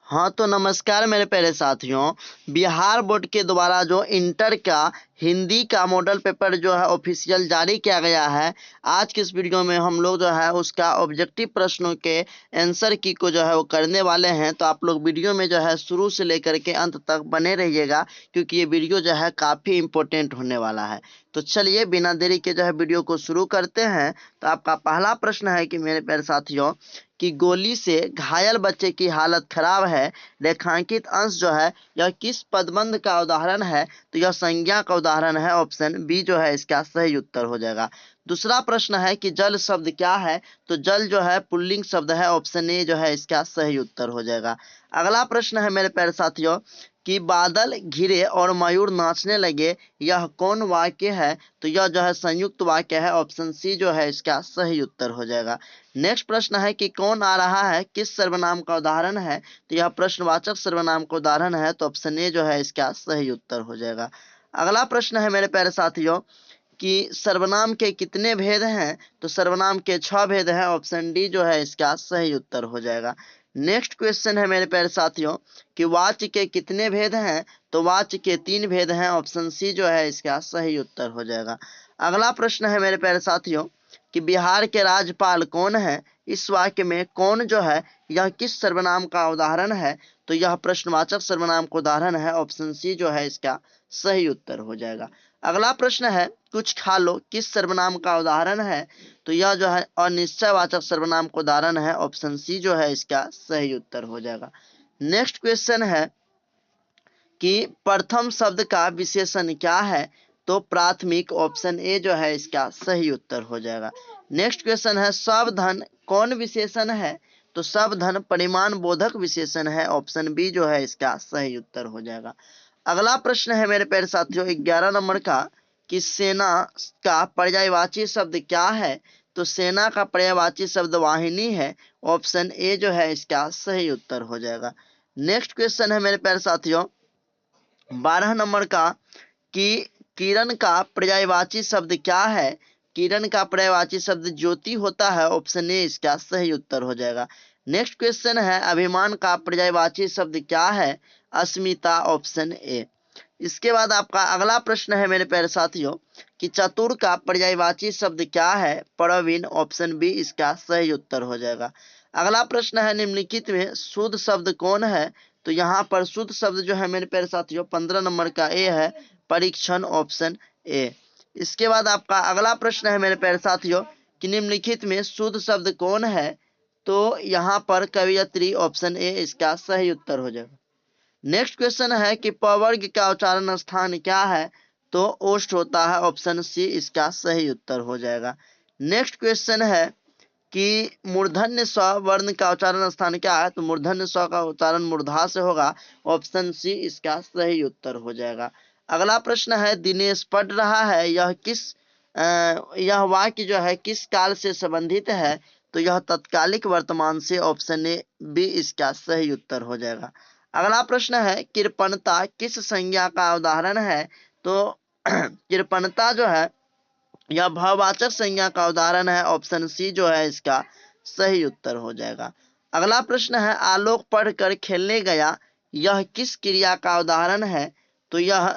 हाँ तो नमस्कार मेरे प्यारे साथियों। बिहार बोर्ड के द्वारा जो इंटर का हिंदी का मॉडल पेपर जो है ऑफिशियल जारी किया गया है। आज के इस वीडियो में हम लोग जो है उसका ऑब्जेक्टिव प्रश्नों के आंसर की को जो है वो करने वाले हैं। तो आप लोग वीडियो में जो है शुरू से लेकर के अंत तक बने रहिएगा, क्योंकि ये वीडियो जो है काफ़ी इम्पोर्टेंट होने वाला है। तो चलिए बिना देरी के जो है वीडियो को शुरू करते हैं। तो आपका पहला प्रश्न है कि मेरे प्यारे साथियों कि गोली से घायल बच्चे की हालत खराब है, रेखांकित अंश जो है यह किस पदबंध का उदाहरण है? तो यह संज्ञा का उदाहरण है। ऑप्शन बी जो है इसका सही उत्तर हो जाएगा। दूसरा प्रश्न है कि जल शब्द क्या है? तो जल जो है पुल्लिंग शब्द है। ऑप्शन ए जो है इसका सही उत्तर हो जाएगा। अगला प्रश्न है मेरे प्यारे साथियों कि बादल घिरे और मयूर नाचने लगे, यह कौन वाक्य है? तो यह जो है संयुक्त वाक्य है। ऑप्शन सी जो है इसका सही उत्तर हो जाएगा। नेक्स्ट प्रश्न है कि कौन आ रहा है किस सर्वनाम का उदाहरण है? तो यह प्रश्नवाचक सर्वनाम का उदाहरण है। तो ऑप्शन ए जो है इसका सही उत्तर हो जाएगा। अगला प्रश्न है मेरे प्यारे साथियों कि सर्वनाम के कितने भेद हैं? तो सर्वनाम के 6 भेद हैं। ऑप्शन डी जो है इसका सही उत्तर हो जाएगा। नेक्स्ट क्वेश्चन है मेरे प्यारे साथियों कि वाच्य के कितने भेद हैं? तो वाच्य के 3 भेद हैं। ऑप्शन सी जो है इसका सही उत्तर हो जाएगा। अगला प्रश्न है मेरे प्यारे साथियों कि बिहार के राज्यपाल कौन है? इस वाक्य में कौन जो है यह किस सर्वनाम का उदाहरण है? तो यह प्रश्नवाचक सर्वनाम का उदाहरण है। ऑप्शन सी जो है इसका सही उत्तर हो जाएगा। अगला प्रश्न है कुछ खा लो किस सर्वनाम का उदाहरण है? तो यह जो है अनिश्चयवाचक सर्वनाम का उदाहरण है। ऑप्शन सी जो है इसका सही उत्तर हो जाएगा। नेक्स्ट क्वेश्चन है कि प्रथम शब्द का विशेषण क्या है? तो प्राथमिक। ऑप्शन ए जो है इसका सही उत्तर हो जाएगा। नेक्स्ट क्वेश्चन है सावधान कौन विशेषण है? तो सावधान परिमाण बोधक विशेषण है। ऑप्शन बी जो है इसका सही उत्तर हो जाएगा। अगला प्रश्न है मेरे प्यारे साथियों 11 नंबर का कि सेना का पर्यायवाची शब्द क्या है? तो सेना का पर्यायवाची शब्द वाहिनी है। ऑप्शन ए जो है इसका सही उत्तर हो जाएगा। नेक्स्ट क्वेश्चन है मेरे प्यारे साथियों 12 नंबर का कि किरण का पर्यायवाची शब्द क्या है? किरण का पर्यायवाची शब्द ज्योति होता है। ऑप्शन ए इसका सही उत्तर हो जाएगा। नेक्स्ट क्वेश्चन है अभिमान का पर्यायवाची शब्द क्या है? अस्मिता। Option A. इसके बाद आपका अगला प्रश्न है मेरे प्यारे साथियों कि चतुर का पर्यायवाची शब्द क्या है? प्रवीण। ऑप्शन बी इसका सही उत्तर हो जाएगा। अगला प्रश्न है निम्नलिखित में शुद्ध शब्द कौन है? तो यहाँ पर शुद्ध शब्द जो है मेरे प्यारे साथियों 15 नंबर का ए है परीक्षण। Option A. इसके बाद आपका अगला प्रश्न है मेरे प्यारे साथियों कि निम्नलिखित में शुद्ध शब्द कौन है? तो यहाँ पर कवियत्री। ऑप्शन ए इसका सही उत्तर हो जाएगा। नेक्स्ट क्वेश्चन है कि पवर्ग का उच्चारण स्थान क्या है? तो ओष्ठ होता है। ऑप्शन सी इसका सही उत्तर हो जाएगा। नेक्स्ट क्वेश्चन है कि मूर्धन्य स्व वर्ण का उच्चारण स्थान क्या है? तो मूर्धन्य स्व का उच्चारण मूर्धा से होगा। ऑप्शन सी इसका सही उत्तर हो जाएगा। अगला प्रश्न है दिनेश पढ़ रहा है यह वाक्य जो है किस काल से संबंधित है? तो यह तत्कालिक वर्तमान से। ऑप्शन ए बी इसका सही उत्तर हो जाएगा। अगला प्रश्न है कृपणता किस संज्ञा का उदाहरण है? तो कृपणता जो है यह भाववाचक संज्ञा का उदाहरण है। ऑप्शन सी जो है इसका सही उत्तर हो जाएगा। अगला प्रश्न है आलोक पढ़कर खेलने गया, यह किस क्रिया का उदाहरण है? तो यह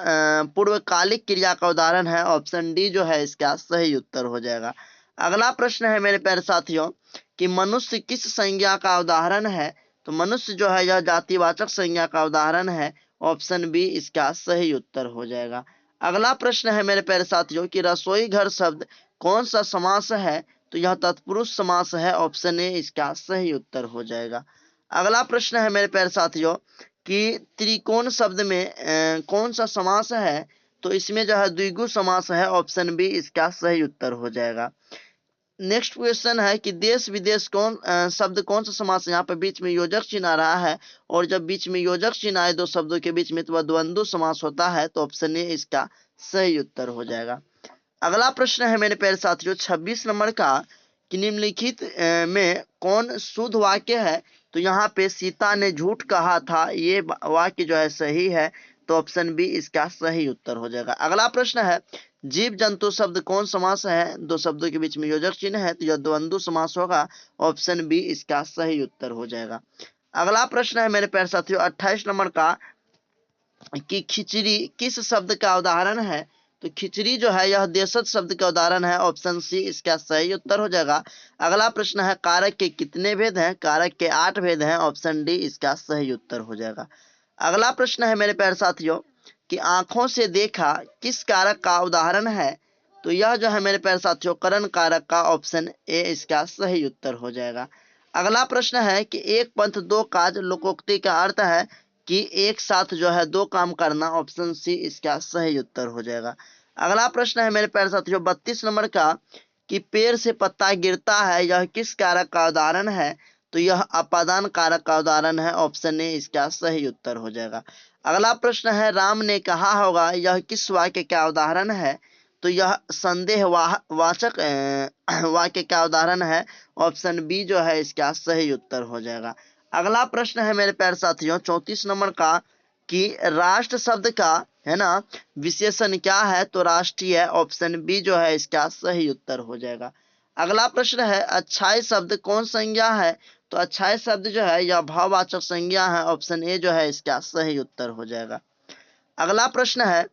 पूर्वकालिक क्रिया का उदाहरण है। ऑप्शन डी जो है इसका सही उत्तर हो जाएगा। अगला प्रश्न है मेरे प्यारे साथियों कि मनुष्य किस संज्ञा का उदाहरण है? तो मनुष्य जो है यह जातिवाचक संज्ञा का उदाहरण है। ऑप्शन बी इसका सही उत्तर हो जाएगा। अगला प्रश्न है मेरे प्यारे साथियों कि रसोई घर शब्द कौन सा समास है? तो यह तत्पुरुष समास है। ऑप्शन ए इसका सही उत्तर हो जाएगा। अगला प्रश्न है मेरे प्यारे साथियों कि त्रिकोण शब्द में कौन सा समास है? तो इसमें जो है द्विगु समास है। ऑप्शन बी इसका सही उत्तर हो जाएगा। नेक्स्ट क्वेश्चन है कि देश विदेश शब्द कौन सा समास है? यहाँ पे बीच में योजक चिन्ह आ रहा है, और जब बीच में योजक चिन्ह आए दो शब्दों के बीच में तो वह द्वंद्व समास होता है। तो ऑप्शन ए इसका सही उत्तर हो जाएगा। अगला प्रश्न है मेरे प्यारे साथियों 26 नंबर का कि निम्नलिखित में कौन शुद्ध वाक्य है? तो यहाँ पे सीता ने झूठ कहा था, ये वाक्य जो है सही है। तो ऑप्शन बी इसका सही उत्तर हो जाएगा। अगला प्रश्न है जीव जंतु शब्द कौन समास है? दो शब्दों के बीच में योजक चिन्ह है तो यह द्वंद्व समास होगा। ऑप्शन बी इसका सही उत्तर हो जाएगा। अगला प्रश्न है मेरे प्यारे साथियों 28 नंबर का कि खिचड़ी किस शब्द का उदाहरण है। तो खिचड़ी जो है यह देशज शब्द का उदाहरण है, ऑप्शन सी इसका सही उत्तर हो जाएगा। अगला प्रश्न है कारक के कितने भेद हैं। कारक के 8 भेद हैं, ऑप्शन डी इसका सही उत्तर हो जाएगा। अगला प्रश्न है मेरे प्यारे साथियों कि आंखों से देखा किस कारक का उदाहरण है। तो यह जो है मेरे प्यारे साथियों करण कारक का, ऑप्शन ए इसका सही उत्तर हो जाएगा। अगला प्रश्न है कि एक पंथ दो काज लोकोक्ति का अर्थ है कि एक साथ जो है दो काम करना, ऑप्शन सी इसका सही उत्तर हो जाएगा। अगला प्रश्न है मेरे प्यारे साथियों 32 नंबर का कि पेड़ से पत्ता गिरता है, यह किस कारक का उदाहरण है। तो यह अपादान कारक का उदाहरण है, ऑप्शन ए इसका सही उत्तर हो जाएगा। अगला प्रश्न है राम ने कहा होगा, यह किस वाक्य का उदाहरण है। तो यह संदेह वाचक वाक्य का उदाहरण है, ऑप्शन बी जो है इसका सही उत्तर हो जाएगा। अगला प्रश्न है मेरे प्यारे साथियों 34 नंबर का कि राष्ट्र शब्द का है ना विशेषण क्या है। तो राष्ट्रीय, ऑप्शन बी जो है इसका सही उत्तर हो जाएगा। अगला प्रश्न है अच्छाई शब्द कौन संज्ञा है। तो अच्छाई शब्द जो है यह भाववाचक संज्ञा है, ऑप्शन ए जो है इसका सही उत्तर हो जाएगा। अगला प्रश्न है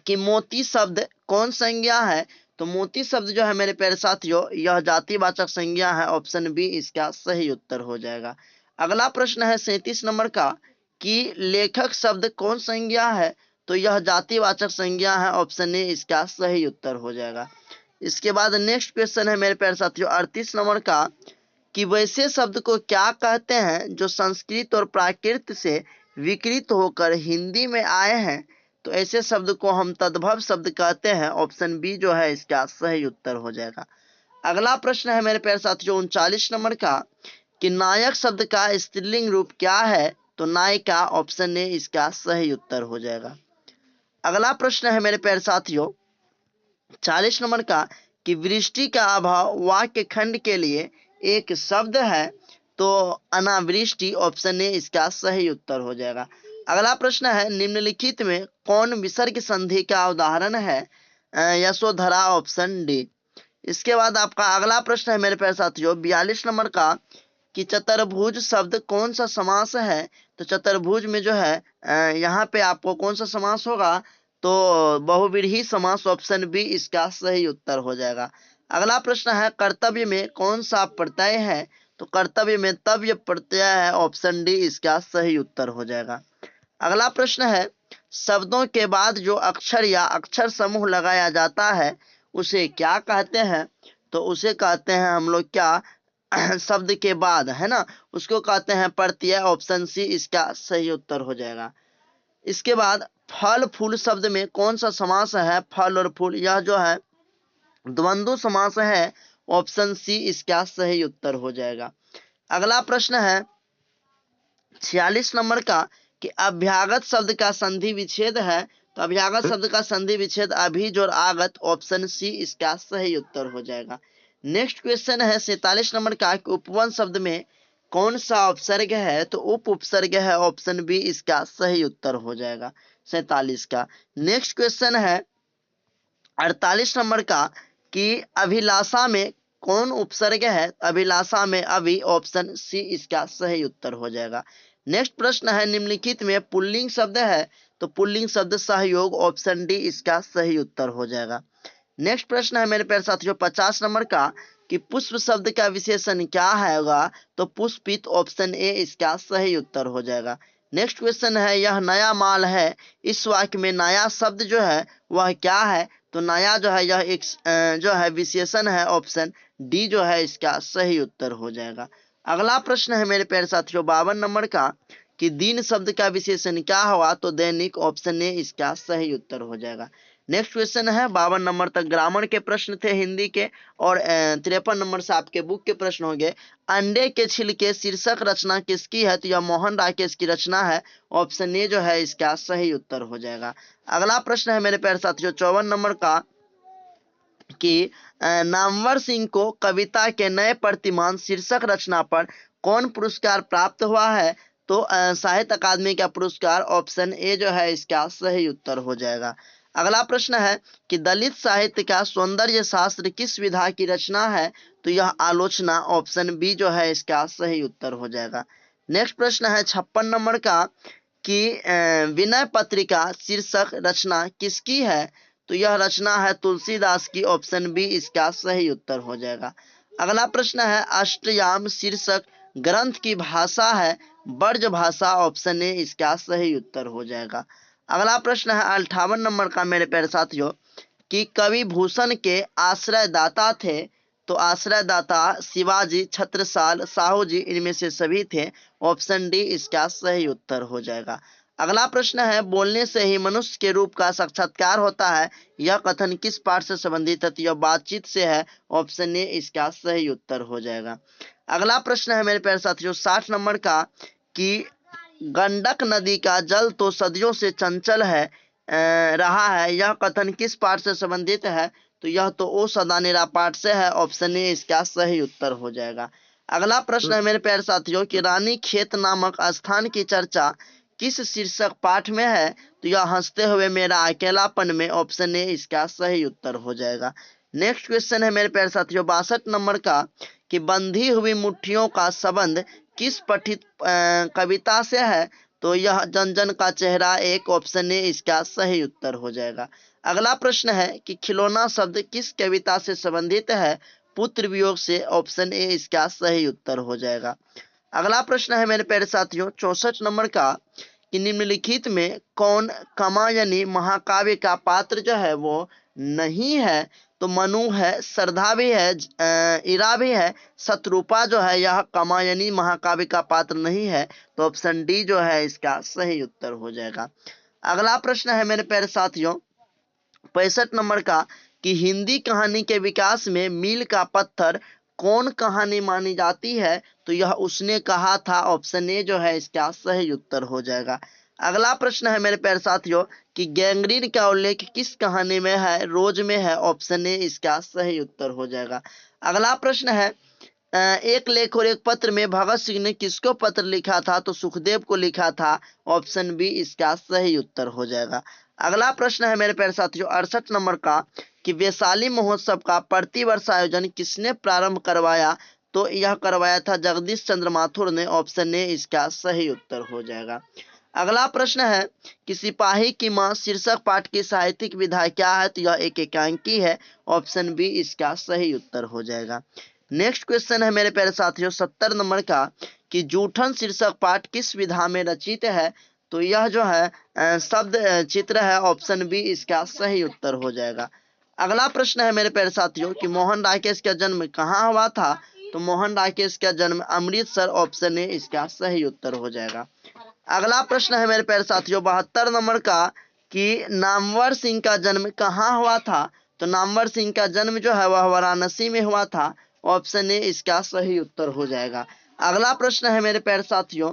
कि मोती शब्द कौन संज्ञा है। तो मोती शब्द जो है मेरे प्यारे साथियों यह जातिवाचक संज्ञा है, ऑप्शन बी इसका सही उत्तर हो जाएगा। अगला प्रश्न है 37 नंबर का कि लेखक शब्द कौन संज्ञा है। तो यह जातिवाचक संज्ञा है, ऑप्शन ए इसका सही उत्तर हो जाएगा। इसके बाद नेक्स्ट क्वेश्चन है मेरे प्यारे साथियों 38 नंबर का कि वैसे शब्द को क्या कहते हैं जो संस्कृत और प्राकृत से विकृत होकर हिंदी में आए हैं। तो ऐसे शब्द को हम तद्भव शब्द कहते हैं, ऑप्शन बी जो है इसका सही उत्तर हो जाएगा। अगला प्रश्न है मेरे प्यारे साथियों 39 नंबर का कि नायक शब्द का स्त्रीलिंग रूप क्या है। तो नायिका, ऑप्शन ए इसका सही उत्तर हो जाएगा। अगला प्रश्न है मेरे प्यारे साथियों 40 नंबर का कि वृष्टि का अभाव वाक्य खंड के लिए एक शब्द है। तो अनावृष्टि, ऑप्शन ए इसका सही उत्तर हो जाएगा। अगला प्रश्न है निम्नलिखित में कौन विसर्ग संधि का उदाहरण है। Yashodhara, option D. इसके बाद आपका अगला प्रश्न है मेरे प्यारे साथियों 42 नंबर का कि चतुर्भुज शब्द कौन सा समास है। तो चतुर्भुज में जो है यहाँ पे आपको कौन सा समास होगा। तो बहुव्रीहि समास, ऑप्शन बी इसका सही उत्तर हो जाएगा। अगला प्रश्न है कर्तव्य में कौन सा प्रत्यय है। तो कर्तव्य में तव्य प्रत्यय है, ऑप्शन डी इसका सही उत्तर हो जाएगा। अगला प्रश्न है शब्दों के बाद जो अक्षर या अक्षर समूह लगाया जाता है उसे क्या कहते हैं। तो उसे कहते हैं हम लोग क्या शब्द के बाद है ना उसको कहते हैं प्रत्यय, ऑप्शन सी इसका सही उत्तर हो जाएगा। इसके बाद फल फूल शब्द में कौन सा समास है। फल और फूल यह जो है द्वंद्व समास है, ऑप्शन सी इसका सही उत्तर हो जाएगा। अगला प्रश्न है 46 नंबर का कि अभ्यागत शब्द का संधि विच्छेद है। तो अभ्यागत शब्द का संधि विच्छेद अभिज और आगत, ऑप्शन सी इसका सही उत्तर हो जाएगा। नेक्स्ट क्वेश्चन है 47 नंबर का कि उपवन शब्द में कौन सा उपसर्ग है। तो उप उपसर्ग है, ऑप्शन बी इसका सही उत्तर हो जाएगा 47 का। नेक्स्ट क्वेश्चन है 48 नंबर का कि अभिलाषा में कौन उपसर्ग है। अभिलाषा में अभी, ऑप्शन सी इसका सही उत्तर हो जाएगा। नेक्स्ट प्रश्न है निम्नलिखित में पुल्लिंग शब्द है। तो पुल्लिंग शब्द सहयोग, ऑप्शन डी इसका सही उत्तर हो जाएगा। नेक्स्ट प्रश्न है मेरे प्यारे साथियों 50 नंबर का कि पुष्प शब्द का विशेषण क्या होगा। तो पुष्पित, ऑप्शन ए इसका सही उत्तर हो जाएगा। नेक्स्ट क्वेश्चन है यह नया माल है, इस वाक्य में नया शब्द जो है वह क्या है। तो नया जो है यह एक जो है विशेषण है, ऑप्शन डी जो है इसका सही उत्तर हो जाएगा। अगला प्रश्न है मेरे प्यारे साथियों 52 नंबर का कि दिन शब्द का विशेषण क्या होगा। तो दैनिक, ऑप्शन ए इसका सही उत्तर हो जाएगा। नेक्स्ट क्वेश्चन है 52 नंबर तक ग्रामर के प्रश्न थे हिंदी के और 53 नंबर से आपके बुक के प्रश्न हो गए। अंडे के छिलके शीर्षक रचना किसकी है। तो यह मोहन राकेश की रचना है, ऑप्शन ए जो है इसका सही उत्तर हो जाएगा। अगला प्रश्न है मेरे प्यारे साथियों 54 नंबर का कि नामवर सिंह को कविता के नए प्रतिमान शीर्षक रचना पर कौन पुरस्कार प्राप्त हुआ है। तो साहित्य अकादमी का पुरस्कार, ऑप्शन ए जो है इसका सही उत्तर हो जाएगा। अगला प्रश्न है कि दलित साहित्य का सौंदर्य शास्त्र किस विधा की रचना है। तो यह आलोचना, ऑप्शन बी जो है इसका सही उत्तर हो जाएगा। नेक्स्ट प्रश्न है 56 नंबर का कि विनय पत्रिका शीर्षक रचना किसकी है? तो यह रचना है तुलसीदास की। ऑप्शन बी इसका सही उत्तर हो जाएगा। अगला प्रश्न है अष्टयाम शीर्षक ग्रंथ की भाषा है ब्रज भाषा। ऑप्शन ए इसका सही उत्तर हो जाएगा। अगला प्रश्न है 58 नंबर का मेरे प्यारे साथियों कि कवि भूषण के आश्रयदाता थे। तो आश्रयदाता शिवाजी, छत्रसाल, साहू जी इनमें से सभी थे। ऑप्शन डी इसका सही उत्तर हो जाएगा। अगला प्रश्न है बोलने से ही मनुष्य के रूप का साक्षात्कार होता है, यह कथन किस पाठ से संबंधित है? तो यह बातचीत से है। ऑप्शन ए इसका सही उत्तर हो जाएगा। अगला प्रश्न है मेरे प्यारे साथियों 60 नंबर का कि गंडक नदी का जल तो सदियों से चंचल है रहा है, यह कथन किस पाठ से संबंधित है? तो यह तो ओ सदा निरा पाठ से है। ऑप्शन ए इसका सही उत्तर हो जाएगा। अगला प्रश्न है मेरे प्यारे साथियों कि रानी खेत नामक स्थान की चर्चा किस शीर्षक पाठ में है? तो यह हंसते हुए मेरा अकेलापन में। ऑप्शन ए इसका सही उत्तर हो जाएगा। नेक्स्ट क्वेश्चन है मेरे प्यारे साथियों 62 नंबर का कि बंधी हुई मुट्ठियों का संबंध किस पठित कविता से है? तो यह जन जन का चेहरा एक। ऑप्शन ए इसका सही उत्तर हो जाएगा। अगला प्रश्न है कि खिलौना शब्द किस कविता से संबंधित है? पुत्र वियोग से। ऑप्शन ए इसका सही उत्तर हो जाएगा। अगला प्रश्न है मेरे प्यारे साथियों 64 नंबर का कि निम्नलिखित में कौन कामायनी महाकाव्य का पात्र जो है वो नहीं है? तो मनु है, श्रद्धा भी है, इरा भी है, शत्रुपा जो है यह कामायनी महाकाव्य का पात्र नहीं है। तो ऑप्शन डी जो है इसका सही उत्तर हो जाएगा। अगला प्रश्न है मेरे प्यारे साथियों 65 नंबर का कि हिंदी कहानी के विकास में मील का पत्थर कौन कहानी मानी जाती है? तो यह उसने कहा था। ऑप्शन ए जो है इसका सही उत्तर हो जाएगा। अगला प्रश्न है मेरे प्यारे साथियों कि गैंग्रीन का उल्लेख किस कहानी में है? रोज में है। ऑप्शन ए इसका सही उत्तर हो जाएगा। अगला प्रश्न है एक लेख और एक पत्र में भगत सिंह ने किसको पत्र लिखा था? तो सुखदेव को लिखा था। ऑप्शन बी इसका सही उत्तर हो जाएगा। अगला प्रश्न है मेरे प्यारे साथियों 68 नंबर का कि वैशाली महोत्सव का प्रतिवर्ष आयोजन किसने प्रारंभ करवाया? तो यह करवाया था जगदीश चंद्र माथुर ने। ऑप्शन ए इसका सही उत्तर हो जाएगा। अगला प्रश्न है कि सिपाही की मां शीर्षक पाठ की साहित्यिक विधा क्या है? तो यह एक एकांकी है। ऑप्शन बी इसका सही उत्तर हो जाएगा। नेक्स्ट क्वेश्चन है मेरे प्यारे साथियों 70 नंबर का कि जूठन शीर्षक पाठ किस विधा में रचित है? तो यह जो है शब्द चित्र है। ऑप्शन बी इसका सही उत्तर हो जाएगा। अगला प्रश्न है मेरे प्यारे साथियों कि मोहन राकेश का जन्म कहाँ हुआ था? तो मोहन राकेश का जन्म अमृतसर। ऑप्शन ए इसका सही उत्तर हो जाएगा। अगला प्रश्न है मेरे प्यारे साथियों 72 नंबर का कि नामवर सिंह का जन्म कहाँ हुआ था? तो नामवर सिंह का जन्म जो है वह वाराणसी में हुआ था। ऑप्शन ए इसका सही उत्तर हो जाएगा। अगला प्रश्न है मेरे प्यारे साथियों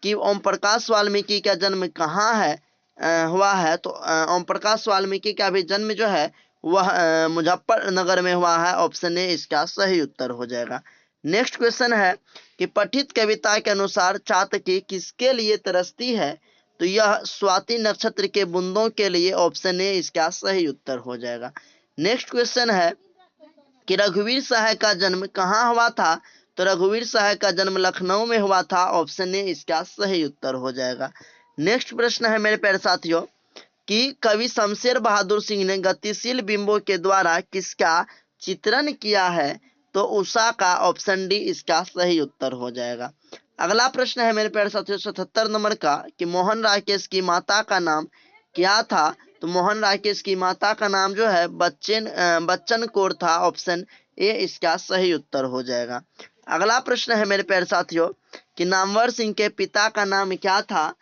कि ओम प्रकाश वाल्मीकि का जन्म कहाँ है हुआ है? तो ओम प्रकाश वाल्मीकि का भी जन्म जो है वह मुजफ्फरनगर में हुआ है। ऑप्शन ए इसका सही उत्तर हो जाएगा। नेक्स्ट क्वेश्चन है कि पठित कविता के अनुसार चातकी किसके लिए तरसती है? तो यह स्वाति नक्षत्र के बूंदों के लिए। ऑप्शन ए इसका सही उत्तर हो जाएगा। नेक्स्ट क्वेश्चन है कि रघुवीर साहय का जन्म कहाँ हुआ था? तो रघुवीर साहय का जन्म लखनऊ में हुआ था। ऑप्शन ए इसका सही उत्तर हो जाएगा। नेक्स्ट प्रश्न है मेरे प्यारे साथियों कि कवि शमशेर बहादुर सिंह ने गतिशील बिंबों के द्वारा किसका चित्रण किया है? तो उषा का। ऑप्शन डी इसका सही उत्तर हो जाएगा। अगला प्रश्न है मेरे प्यारे साथियों 77 नंबर का कि मोहन राकेश की माता का नाम क्या था? तो मोहन राकेश की माता का नाम जो है बच्चन कौर था। ऑप्शन ए इसका सही उत्तर हो जाएगा। अगला प्रश्न है मेरे प्यारे साथियों कि नामवर सिंह के पिता का नाम क्या था?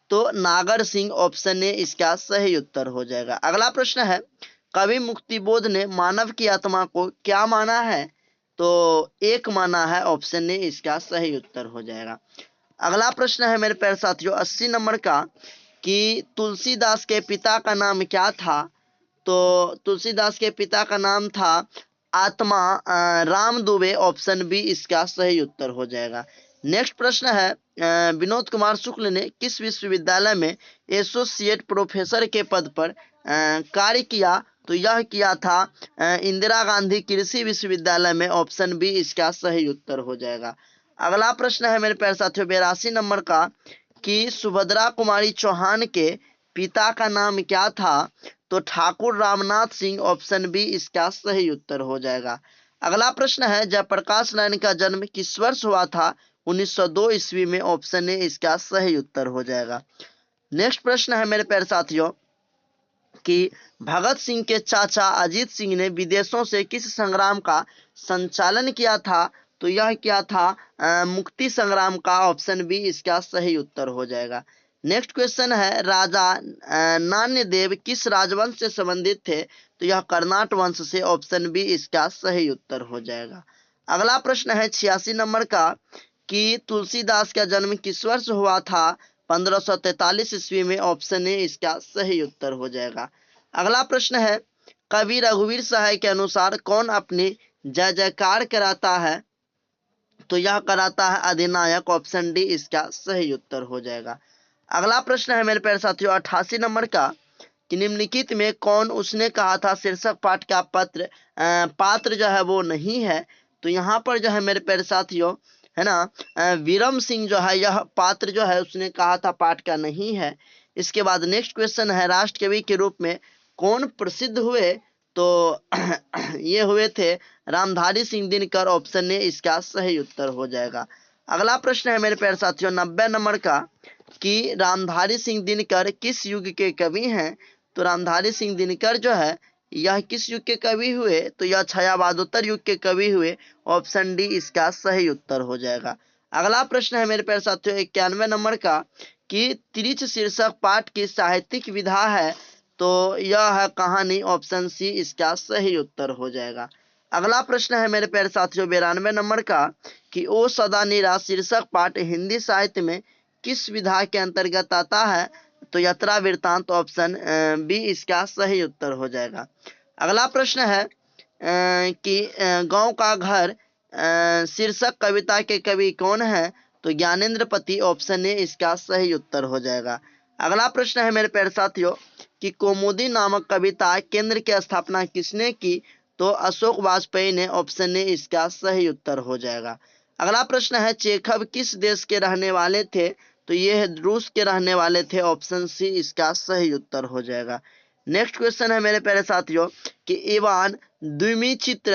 तो नागर सिंह। ऑप्शन ए इसका सही उत्तर हो जाएगा। अगला प्रश्न है कवि मुक्तिबोध ने मानव की आत्मा को क्या माना है? तो एक माना है। ऑप्शन ए इसका सही उत्तर हो जाएगा। अगला प्रश्न है मेरे प्यारे साथियों 80 नंबर का कि तुलसीदास के पिता का नाम क्या था? तो तुलसीदास के पिता का नाम था आत्मा राम दुबे। ऑप्शन बी इसका सही उत्तर हो जाएगा। नेक्स्ट प्रश्न है विनोद कुमार शुक्ल ने किस विश्वविद्यालय में एसोसिएट प्रोफेसर के पद पर कार्य किया? तो यह किया था इंदिरा गांधी कृषि विश्वविद्यालय में। ऑप्शन बी इसका सही उत्तर हो जाएगा। अगला प्रश्न है मेरे प्यारे साथियों 82 नंबर का कि सुभद्रा कुमारी चौहान के पिता का नाम क्या था? तो ठाकुर रामनाथ सिंह, ऑप्शन बी इसका सही उत्तर हो जाएगा। अगला प्रश्न है जयप्रकाश नारायण का जन्म किस वर्ष हुआ था? 1902 ईस्वी में, ऑप्शन ए इसका सही उत्तर हो जाएगा। नेक्स्ट प्रश्न है मेरे प्यारे साथियों कि भगत सिंह के चाचा अजीत सिंह ने विदेशों से किस संग्राम का संचालन किया था? तो यह क्या था? मुक्ति संग्राम का, ऑप्शन बी इसका सही उत्तर हो जाएगा। नेक्स्ट क्वेश्चन है राजा नान्यदेव किस राजवंश से संबंधित थे? तो यह कर्नाट वंश से, ऑप्शन बी इसका सही उत्तर हो जाएगा। अगला प्रश्न है 86 नंबर का कि तुलसीदास का जन्म किस वर्ष हुआ था? 1543 ईस्वी में, ऑप्शन ए इसका सही उत्तर हो जाएगा। अगला प्रश्न है कवि रघुवीर सहाय के अनुसार कौन अपनी जय जयकार कराता है? तो यह कराता है अधिनायक, ऑप्शन डी इसका सही उत्तर हो जाएगा। अगला प्रश्न है मेरे प्यारे साथियों 88 नंबर का कि निम्नलिखित में कौन उसने कहा था शीर्षक पाठ का पात्र जो है वो नहीं है? तो यहाँ पर जो है मेरे प्यारे साथियों है ना विरम सिंह जो है यह पात्र जो है उसने कहा था पाठ का नहीं है। इसके बाद नेक्स्ट क्वेश्चन है राष्ट्र कवि के रूप में कौन प्रसिद्ध हुए? तो ये हुए थे रामधारी सिंह दिनकर, ऑप्शन ए इसका सही उत्तर हो जाएगा। अगला प्रश्न है मेरे प्यारे साथियों 90 नंबर का कि रामधारी सिंह दिनकर किस युग के कवि हैं? तो रामधारी सिंह दिनकर जो है यह किस युग के कवि हुए? तो यह छायावादोत्तर युग के कवि हुए, ऑप्शन डी इसका सही उत्तर हो जाएगा। अगला प्रश्न है मेरे प्यारे साथियों 91 नंबर का कि तिरिच शीर्षक पाठ की साहित्यिक विधा है? तो यह है कहानी, ऑप्शन सी इसका सही उत्तर हो जाएगा। अगला प्रश्न है मेरे प्यारे साथियों 92 नंबर का कि ओ सदा निरा शीर्षक पाठ हिंदी साहित्य में किस विधा के अंतर्गत आता है? तो यात्रा वृत्तांत, ऑप्शन बी इसका सही उत्तर हो जाएगा। अगला प्रश्न है कि गांव का घर शीर्षक कविता के कवि कौन है? तो ज्ञानेंद्र पति, ऑप्शन ए इसका सही उत्तर हो जाएगा। अगला प्रश्न है मेरे प्यारे साथियों कि कौमुदी नामक कविता केंद्र की स्थापना किसने की? तो अशोक वाजपेयी ने, ऑप्शन ए इसका सही उत्तर हो जाएगा। अगला प्रश्न है चेखव किस देश के रहने वाले थे? तो ये रूस के रहने वाले थे, ऑप्शन सी इसका सही उत्तर हो जाएगा। नेक्स्ट क्वेश्चन है मेरे प्यारे साथियों कि इवान द्विमित्रित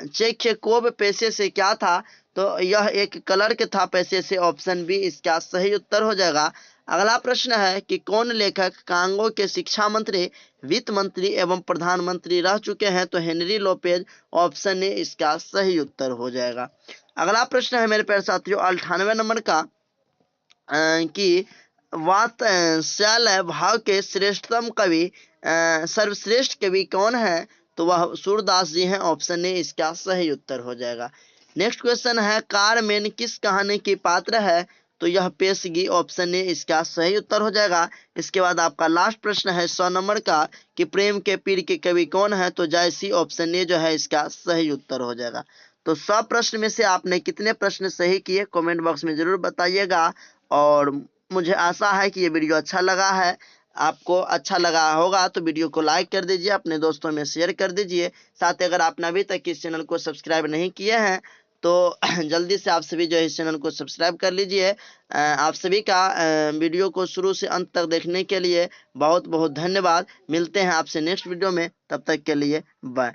चेख्यकोव पेशे से क्या था? तो यह एक क्लर्क था पेशे से, ऑप्शन बी इसका सही उत्तर हो जाएगा। अगला प्रश्न है कि कौन लेखक कांगो के शिक्षा मंत्री, वित्त मंत्री एवं प्रधानमंत्री रह चुके हैं? तो हेनरी लोपेज, ऑप्शन ए इसका सही उत्तर हो जाएगा। अगला प्रश्न है मेरे प्यारे साथियों 98 नंबर का कि वात्स्यायन भाव के श्रेष्ठतम कवि सर्वश्रेष्ठ कवि कौन है? तो वह सूरदास जी हैं, ऑप्शन ए इसका सही उत्तर हो जाएगा। नेक्स्ट क्वेश्चन है कारमेन किस कहानी की पात्र है? तो यह पेशगी, ऑप्शन ए इसका सही उत्तर हो जाएगा। इसके बाद आपका लास्ट प्रश्न है 100 नंबर का कि प्रेम के पीर के कवि कौन है? तो जायसी, ऑप्शन ए जो है इसका सही उत्तर हो जाएगा। तो 100 प्रश्न में से आपने कितने प्रश्न सही किए कमेंट बॉक्स में जरूर बताइएगा। और मुझे आशा है कि ये वीडियो अच्छा लगा है। आपको अच्छा लगा होगा तो वीडियो को लाइक कर दीजिए, अपने दोस्तों में शेयर कर दीजिए। साथ ही अगर आपने अभी तक इस चैनल को सब्सक्राइब नहीं किए हैं तो जल्दी से आप सभी जो है इस चैनल को सब्सक्राइब कर लीजिए। आप सभी का वीडियो को शुरू से अंत तक देखने के लिए बहुत बहुत धन्यवाद। मिलते हैं आपसे नेक्स्ट वीडियो में, तब तक के लिए बाय।